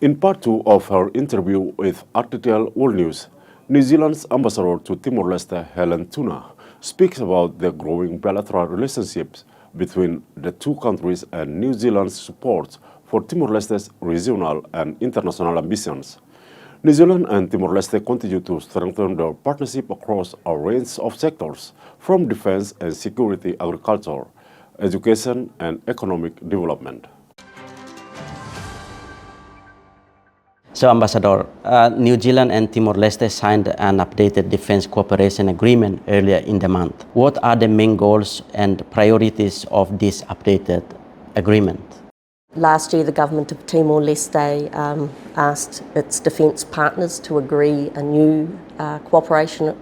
In part 2 of her interview with RTTL World News, New Zealand's ambassador to Timor-Leste, Helen Tunnah, speaks about the growing bilateral relationships between the two countries and New Zealand's support for Timor-Leste's regional and international ambitions. New Zealand and Timor-Leste continue to strengthen their partnership across a range of sectors, from defense and security, agriculture, education, and economic development. So, Ambassador, New Zealand and Timor-Leste signed an updated defense cooperation agreement earlier in the month. What are the main goals and priorities of this updated agreement? Last year, the government of Timor-Leste asked its defence partners to agree a new cooperation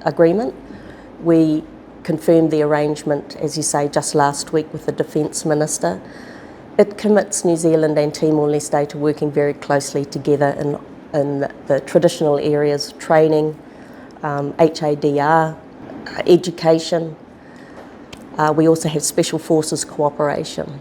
agreement. We confirmed the arrangement, as you say, just last week with the Defence Minister. It commits New Zealand and Timor-Leste to working very closely together in the traditional areas: training, HADR, education. We also have special forces cooperation.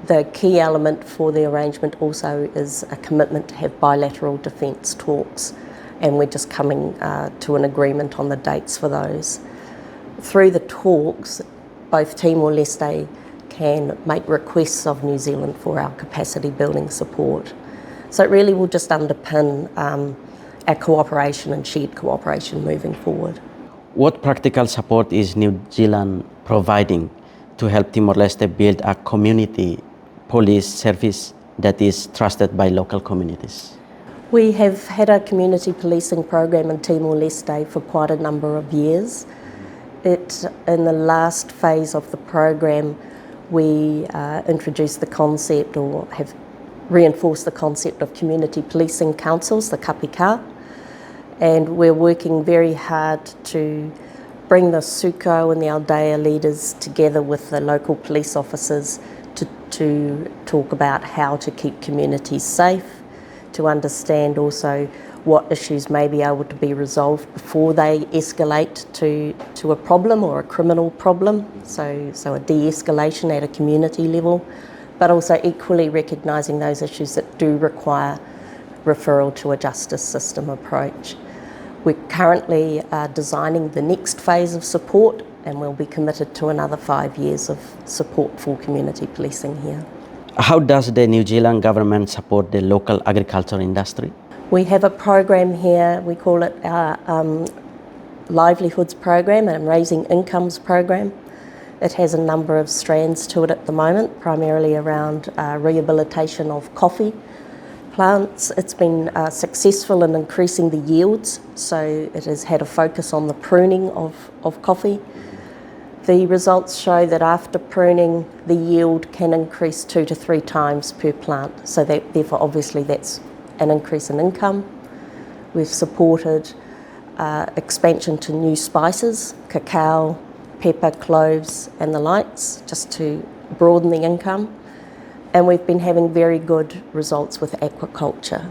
The key element for the arrangement also is a commitment to have bilateral defence talks, and we're just coming to an agreement on the dates for those. Through the talks, both Timor-Leste can make requests of New Zealand for our capacity building support. So it really will just underpin our cooperation and shared cooperation moving forward. What practical support is New Zealand providing to help Timor-Leste build a community police service that is trusted by local communities? We have had a community policing program in Timor-Leste for quite a number of years. In the last phase of the program, we introduced the concept, or have reinforced the concept, of community policing councils, the kapika, and we're working very hard to bring the suko and the aldea leaders together with the local police officers to talk about how to keep communities safe, to understand also what issues may be able to be resolved before they escalate to a problem or a criminal problem, so a de-escalation at a community level, but also equally recognising those issues that do require referral to a justice system approach. We're currently designing the next phase of support, and we'll be committed to another 5 years of support for community policing here. How does the New Zealand government support the local agriculture industry? We have a program here, we call it our Livelihoods program and Raising Incomes program. It has a number of strands to it at the moment, primarily around rehabilitation of coffee plants. It's been successful in increasing the yields, so it has had a focus on the pruning of coffee. The results show that after pruning, the yield can increase 2 to 3 times per plant, so that therefore obviously that's an increase in income. We've supported expansion to new spices, cacao, pepper, cloves and the likes, just to broaden the income. And we've been having very good results with aquaculture,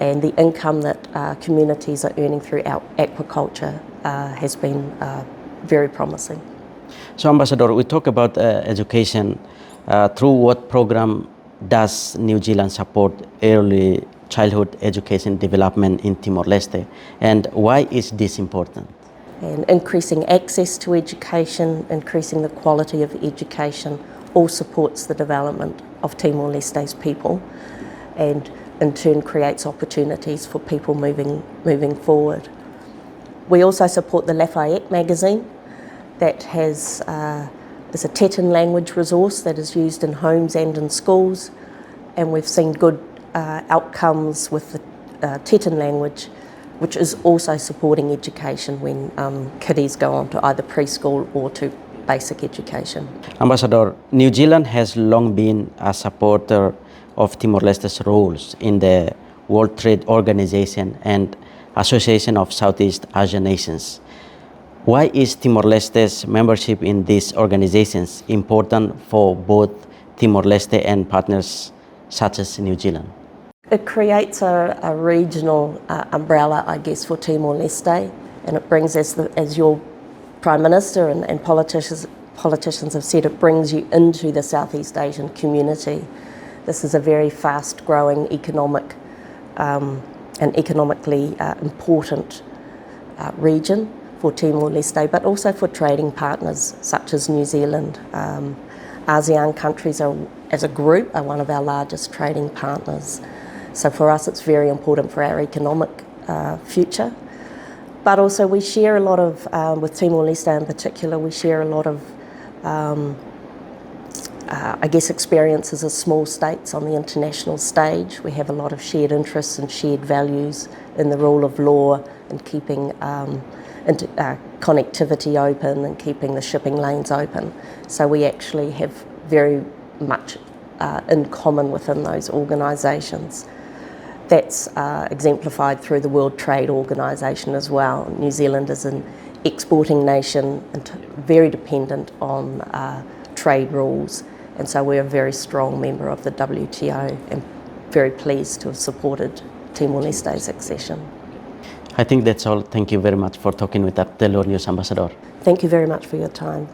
and the income that communities are earning through aquaculture has been very promising. So, Ambassador, we talk about education. Through what program does New Zealand support early childhood education development in Timor-Leste, and why is this important? And increasing access to education, increasing the quality of education, all supports the development of Timor-Leste's people, and in turn creates opportunities for people moving forward. We also support the Lafayette magazine that is a Teton language resource that is used in homes and in schools, and we've seen good outcomes with the Teton language, which is also supporting education when kiddies go on to either preschool or to basic education. Ambassador, New Zealand has long been a supporter of Timor-Leste's roles in the World Trade Organization and Association of Southeast Asian Nations. Why is Timor-Leste's membership in these organizations important for both Timor-Leste and partners such as New Zealand? It creates a regional umbrella, I guess, for Timor-Leste, and it brings, as your Prime Minister and politicians have said, it brings you into the Southeast Asian community. This is a very fast-growing economic an economically important region for Timor-Leste, but also for trading partners such as New Zealand. ASEAN countries as a group are one of our largest trading partners. So for us it's very important for our economic future. But also we share a lot of, with Timor-Leste in particular, we share a lot of I guess experiences as small states on the international stage. We have a lot of shared interests and shared values in the rule of law and keeping connectivity open and keeping the shipping lanes open. So we actually have very much in common within those organisations. That's exemplified through the World Trade Organisation as well. New Zealand is an exporting nation and very dependent on trade rules, and so we're a very strong member of the WTO and very pleased to have supported Timor-Leste's accession. I think that's all. Thank you very much for talking with RTTL News Ambassador. Thank you very much for your time.